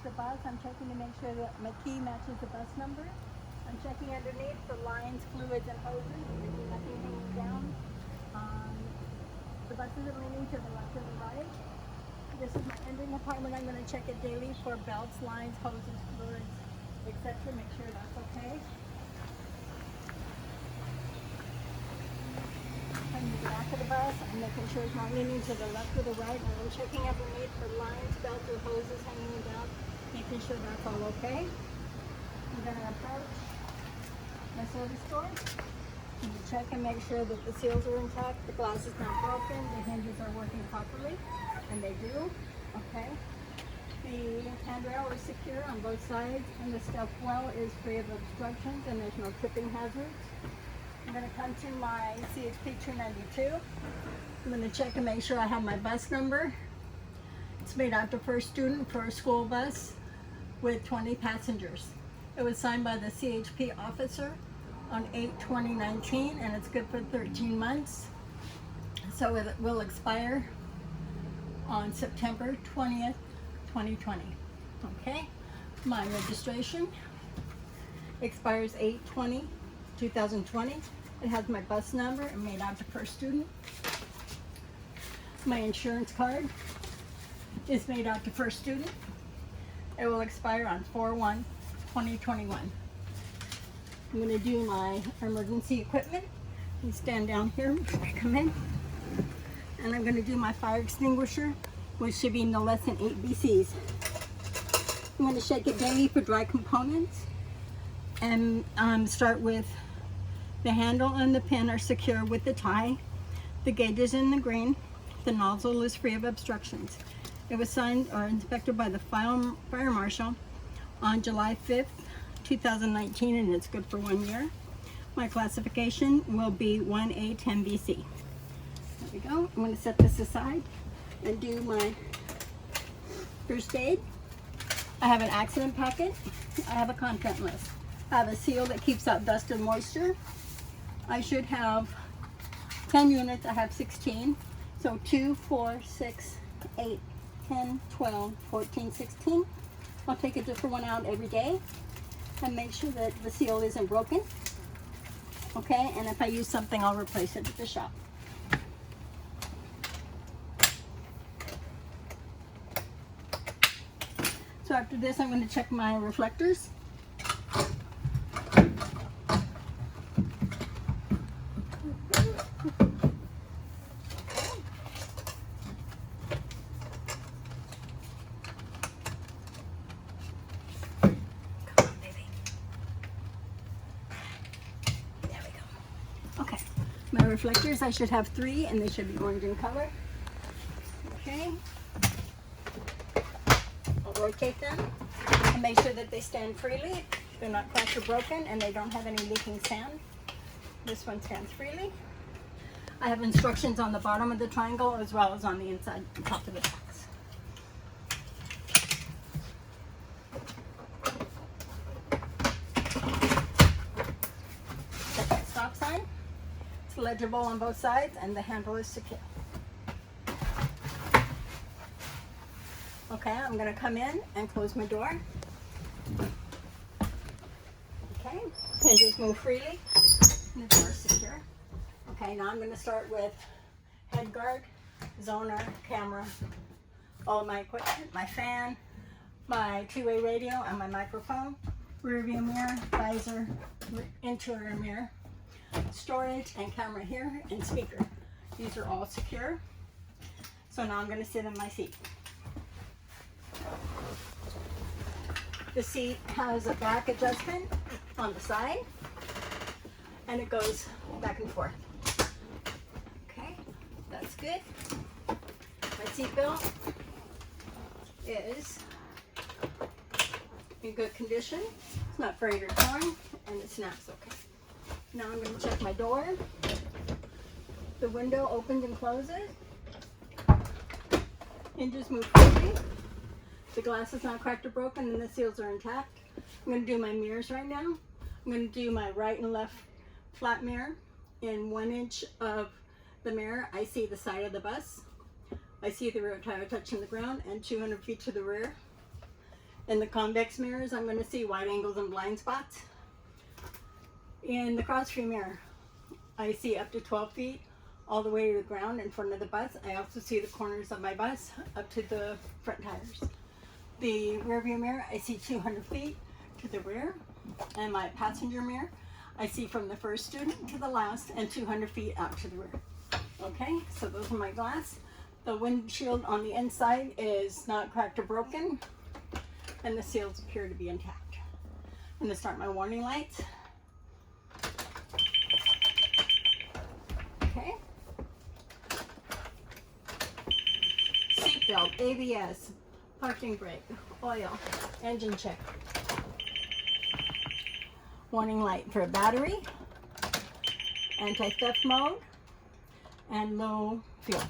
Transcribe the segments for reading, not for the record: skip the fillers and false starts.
the bus. I'm checking to make sure that my key matches the bus number. I'm checking underneath for lines, fluids, and hoses. There's nothing hanging down. The bus isn't leaning to the left or the right. This is my engine compartment. I'm going to check it daily for belts, lines, hoses, fluids, etc. Make sure that's okay. I'm in the back of the bus. I'm making sure it's not leaning to the left or the right. And I'm checking underneath for lines, belts, or hoses hanging down, making sure that's all okay. I'm going to approach my service door. You check and make sure that the seals are intact, the glass is not broken, the hinges are working properly, and they do. Okay. The handrail is secure on both sides, and the step well is free of obstructions, and there's no tripping hazards. I'm going to come to my CHP 292. I'm going to check and make sure I have my bus number. It's made out to first student for a school bus with 20 passengers. It was signed by the CHP officer on 8/20/19, and it's good for 13 months. So it will expire on September 20th, 2020. Okay, my registration expires 8/20/2020. It has my bus number and made out to first student. My insurance card is made out to first student. It will expire on 4/1/2021. I'm going to do my emergency equipment. You stand down here before I come in. And I'm going to do my fire extinguisher, which should be no less than 8 BCs. I'm going to shake it daily for dry components. And start with the handle and the pin are secure with the tie. The gauge is in the green. The nozzle is free of obstructions. It was signed or inspected by the fire marshal on July 5th. 2019, and it's good for 1 year. My classification will be 1A 10 BC. There we go. I'm going to set this aside and do my first aid. I have an accident packet. I have a content list. I have a seal that keeps out dust and moisture. I should have 10 units. I have 16. So 2, 4, 6, 8, 10, 12, 14, 16. I'll take a different one out every day and make sure that the seal isn't broken. Okay, and if I use something, I'll replace it at the shop. So after this, I'm going to check my reflectors. My reflectors, I should have 3, and they should be orange in color. Okay. I'll rotate them and make sure that they stand freely. They're not cracked or broken, and they don't have any leaking sand. This one stands freely. I have instructions on the bottom of the triangle as well as on the inside, top of the box. Set that stop sign. Legible on both sides, and the handle is secure. Okay, I'm going to come in and close my door. Okay, hinges move freely, and the door is secure. Okay, now I'm going to start with head guard, zoner, camera, all of my equipment, my fan, my two-way radio, and my microphone, rear view mirror, visor, interior mirror, storage and camera here, and speaker. These are all secure. So now I'm going to sit in my seat. The seat has a back adjustment on the side, and it goes back and forth. Okay, that's good. My seat belt is in good condition. It's not frayed or torn, and it snaps okay. Now I'm going to check my door. The window opens and closes. Hinges move freely. The glass is not cracked or broken, and the seals are intact. I'm going to do my mirrors right now. I'm going to do my right and left flat mirror. In 1 inch of the mirror, I see the side of the bus. I see the rear tire touching the ground, and 200 feet to the rear In the convex mirrors, I'm going to see wide angles and blind spots. In the cross-view mirror, I see up to 12 feet all the way to the ground in front of the bus. I also see the corners of my bus up to the front tires. The rear view mirror, I see 200 feet to the rear. And my passenger mirror, I see from the first student to the last and 200 feet out to the rear. Okay, so those are my glass. The windshield on the inside is not cracked or broken, and the seals appear to be intact. I'm going to start my warning lights. Okay. Seatbelt, ABS, parking brake, oil, engine check. Warning light for battery, anti-theft mode, and low fuel.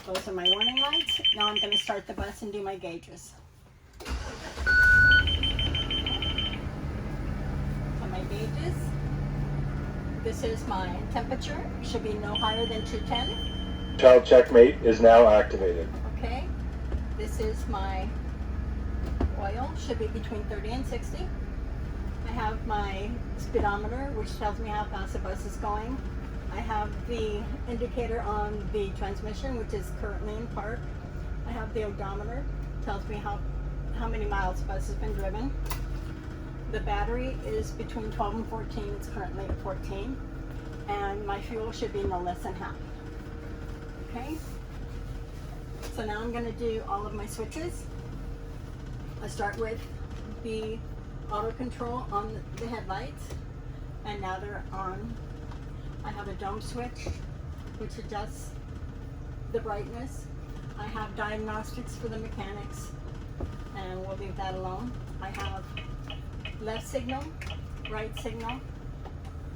Those are my warning lights. Now I'm going to start the bus and do my gauges. So my gauges, this is my temperature, should be no higher than 210. Child checkmate is now activated. Okay, this is my oil, should be between 30 and 60. I have my speedometer, which tells me how fast the bus is going. I have the indicator on the transmission, which is currently in park. I have the odometer, tells me how many miles the bus has been driven. The battery is between 12 and 14, it's currently at 14. And my fuel should be no less than half. Okay? So now I'm going to do all of my switches. I start with the auto control on the headlights, and now they're on. I have a dome switch which adjusts the brightness. I have diagnostics for the mechanics, and we'll leave that alone. I have left signal, right signal,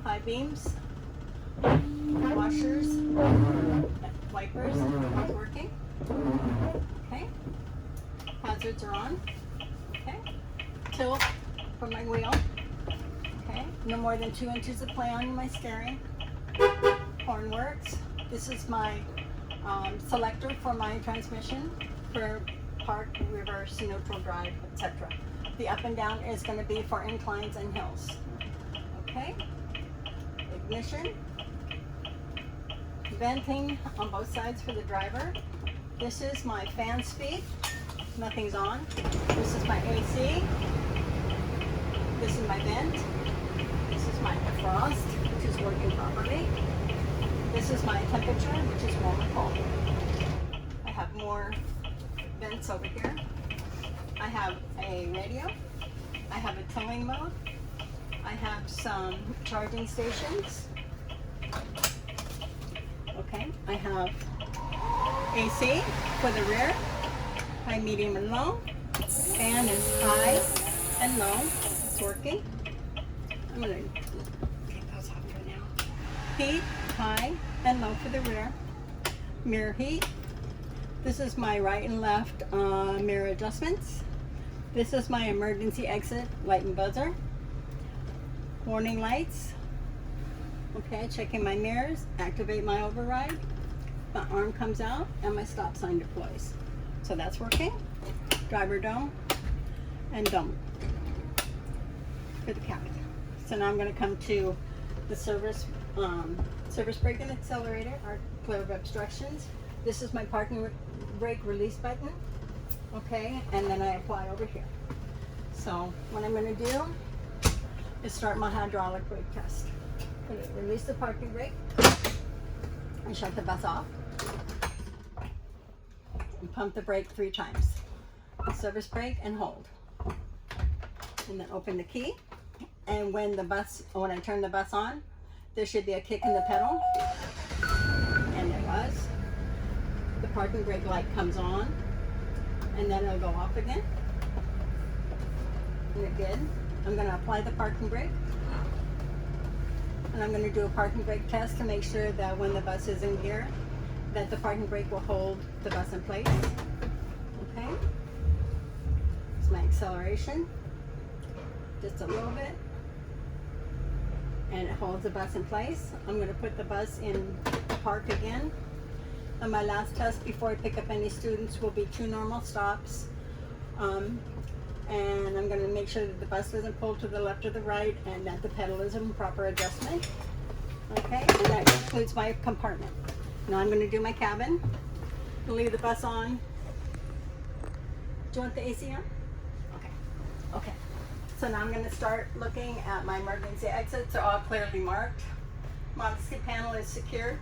high beams, washers, wipers are working. Okay, hazards are on. Okay, tilt for my wheel. Okay, no more than 2 inches of play on my steering. Horn works. This is my selector for my transmission for park, reverse, neutral drive, etc. The up and down is going to be for inclines and hills. Okay, ignition, venting on both sides for the driver. This is my fan speed. Nothing's on. This is my AC. This is my vent. This is my defrost, which is working properly. This is my temperature, which is warm or cold. I have more vents over here. I have a radio. I have a towing mode. I have some charging stations. Okay, I have AC for the rear, high, medium, and low. Fan is high and low. It's working. I'm going to take those off for now. Heat, high and low for the rear. Mirror heat. This is my right and left mirror adjustments. This is my emergency exit light and buzzer. Warning lights. Okay, checking my mirrors, activate my override. My arm comes out and my stop sign deploys. So that's working. Driver dome and dome for the cabin. So now I'm going to come to the service brake and accelerator, are clear of obstructions. This is my parking brake release button. Okay, and then I apply over here. So what I'm going to do is start my hydraulic brake test. I'm going to release the parking brake and shut the bus off. And pump the brake 3 times. Service brake and hold. And then open the key. And when I turn the bus on, there should be a kick in the pedal. And there was. The parking brake light comes on. And then it'll go off again. And it did. I'm going to apply the parking brake. And I'm going to do a parking brake test to make sure that when the bus is in gear, that the parking brake will hold the bus in place. Okay. It's my acceleration. Just a little bit. And it holds the bus in place. I'm going to put the bus in park again. And my last test before I pick up any students will be 2 normal stops, And I'm going to make sure that the bus doesn't pull to the left or the right and that the pedal is in proper adjustment. Okay, and that includes my compartment. Now I'm going to do my cabin. I'll leave the bus on. Do you want the AC on? Okay. Okay. So now I'm going to start looking at my emergency exits. They're all clearly marked. My skid panel is secure.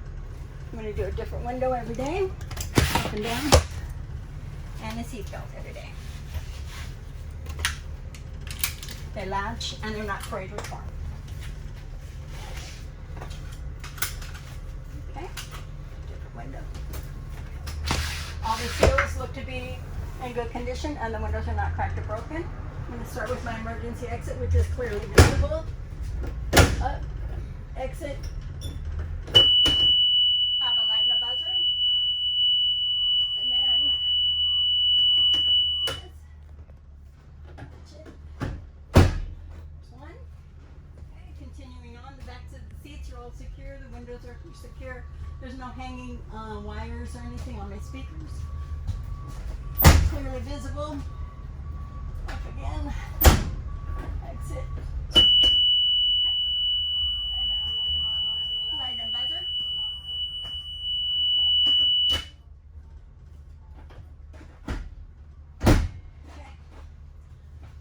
I'm going to do a different window every day, up and down, and a seat belt every day. They latch and they're not frayed or torn. Okay, different window. All the seals look to be in good condition and the windows are not cracked or broken. I'm going to start with my emergency exit, which is clearly visible. Up, exit. Have a light and a buzzer. And then this. One. Okay, continuing on, the backs of the seats are all secure. The windows are secure. There's no hanging wires or anything on my speakers. Clearly visible. Up again. Exit. Okay. Light and buzzer. Okay.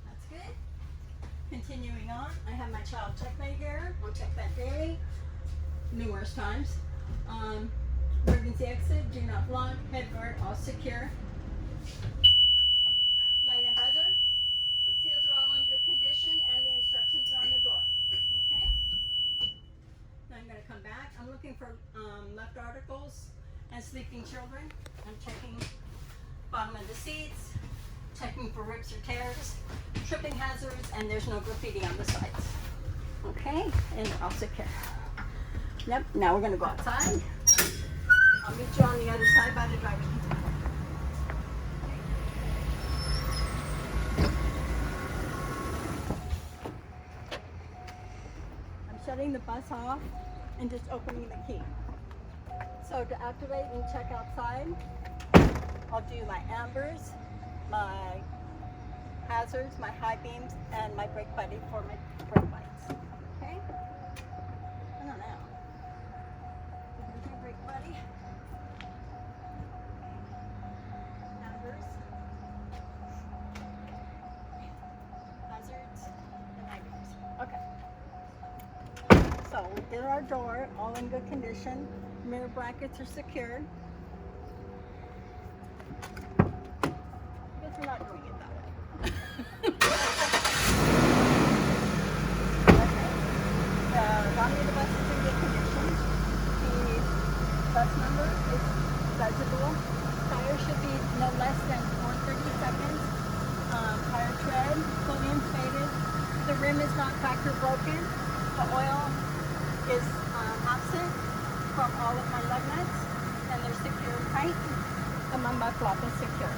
That's good. Continuing on, I have my child checkmate here. I'll check that daily, numerous times. Emergency exit, do not block, head guard, all secure. Light and buzzer. Seals are all in good condition and the instructions are on the door. Okay? Now I'm going to come back. I'm looking for left articles and sleeping children. I'm checking bottom of the seats, checking for rips or tears, tripping hazards, and there's no graffiti on the sides. Okay? And they're all secure. Yep, now we're going to go outside. I'll meet you on the other side by the driver's seat. I'm shutting the bus off and just opening the key. So to activate and check outside, I'll do my ambers, my hazards, my high beams, and my brake buddy for my brake lights. Okay? I don't know. Here's my brake buddy. Ambers, hazards, and high beams. Okay. So we did our door, all in good condition. Mirror brackets are secured. I guess we're not doing it that way. Okay. The body of the bus is in good condition. The bus number is legible. Tires should be no less than 430 seconds. Tire tread, fully inflated. The rim is not cracked or broken. The oil is absent from all of my lug nuts, and they're secure and tight, and my mud flap is secure.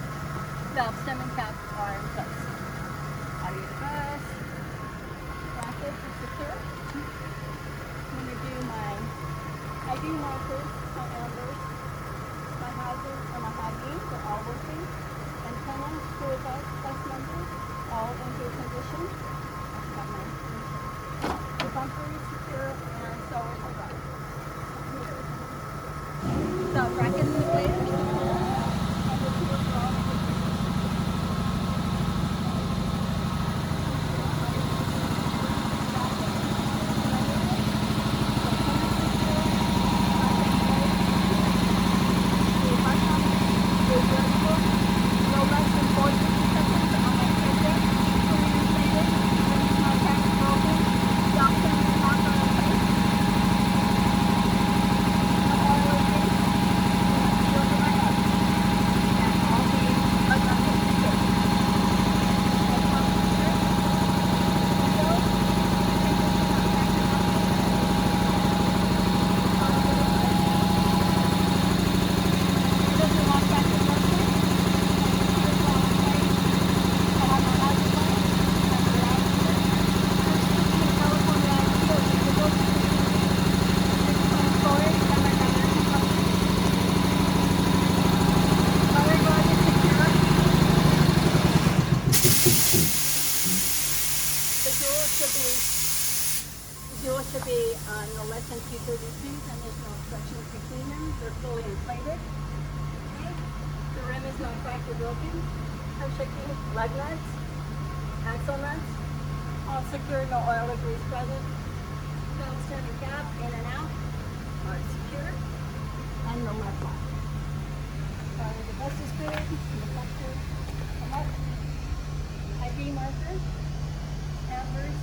Valve stem and cap are in place. Body of the bus, brackets are secure. I'm going to do my ID markers, my ambers, my hazards, and my high beams. They're all working. Antenna, school bus, bus number, all in good condition. I've got my the bumper is secure, and so is the rug. So brackets inflated, and the tools are all in good condition. to be no less than 232s, and there's no obstructions between them. They're fully inflated. Okay. The rim is not cracked or broken. I'm checking lug nuts, axle nuts, all secure, no oil or grease present. Belt standing cap, in and out, are secure, and no left lock. The bus is good, the cluster, come up. ID markers, ambers,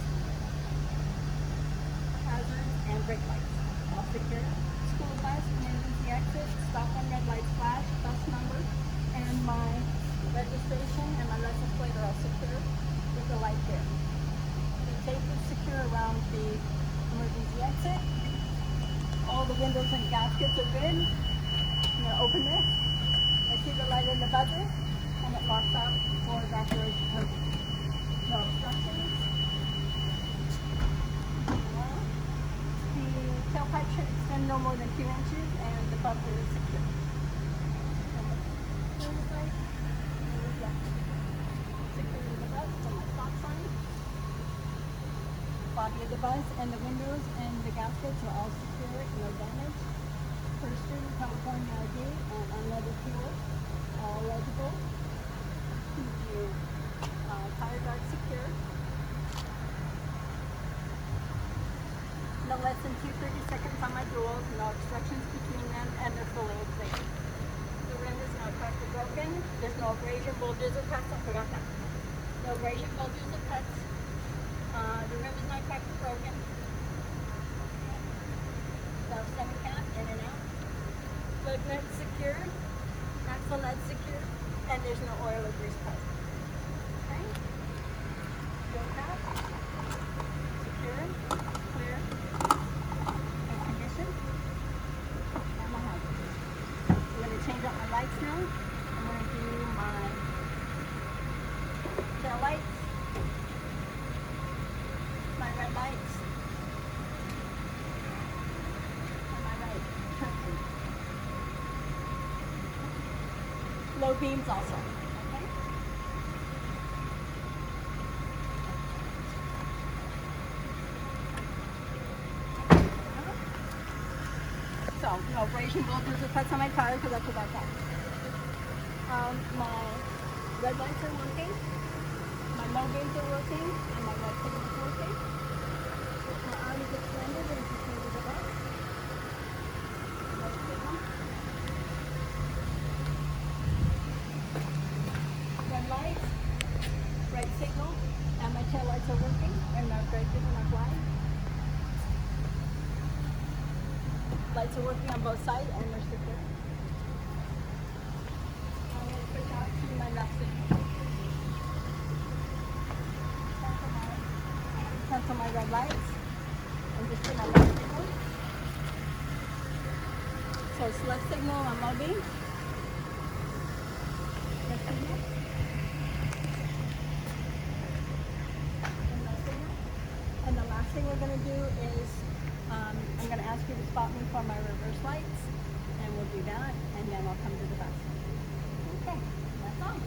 hazards, and brake lights, all secure. School bus, emergency exit, stop when red lights flash, bus number, and my registration and my license plate are all secure with the light there. The tape is secure around the emergency exit. All the windows and gaskets are good. I'm going to open this. I see the light in the buzzer, and it locks up for evacuation purposes. No obstructions. The tailpipe should extend no more than 2 inches, and the bumper is secure. Secure the bus and my stop sign. Body of the bus and the windows and the gaskets are all secure, no damage. First student, California ID, and unleaded fuel, all legible. The tire guard secure. No less than 230 seconds on my duals, no obstructions between them, and they're fully inflated. The rim is not cracked or broken. There's no abrasion, bulges, or cuts. I forgot that. No abrasion, bulges, or cuts. The rim is not cracked or broken. Belt standing cap, in and out. Lug nuts secure. Axle nuts secure. And there's no oil or grease present. Okay? Fuel cap. Secure. Clear. And condition. And my hazards. I'm going to change out my lights now. I'm going to do my tail lights. My red lights. And my right turn signal. Low beams also. Okay? So, no abrasion, bulges, or cuts on my tires because I forgot that. My red lights are working. My low beams are working. And my right signal is working. My arm is extended and secure to the bus. Right signal. Red lights, right signal, and my tail lights are working, and my brake is not flying. Lights are working on both sides, and they're secure. I'm going to switch out to my left signal. Cancel my red lights, and just do my left signal. So it's left signal on low beam. Left signal. And the last thing we're going to do is I'm going to ask you to spot me for my reverse lights, and we'll do that, and then I'll come to the bus. Okay, that's all.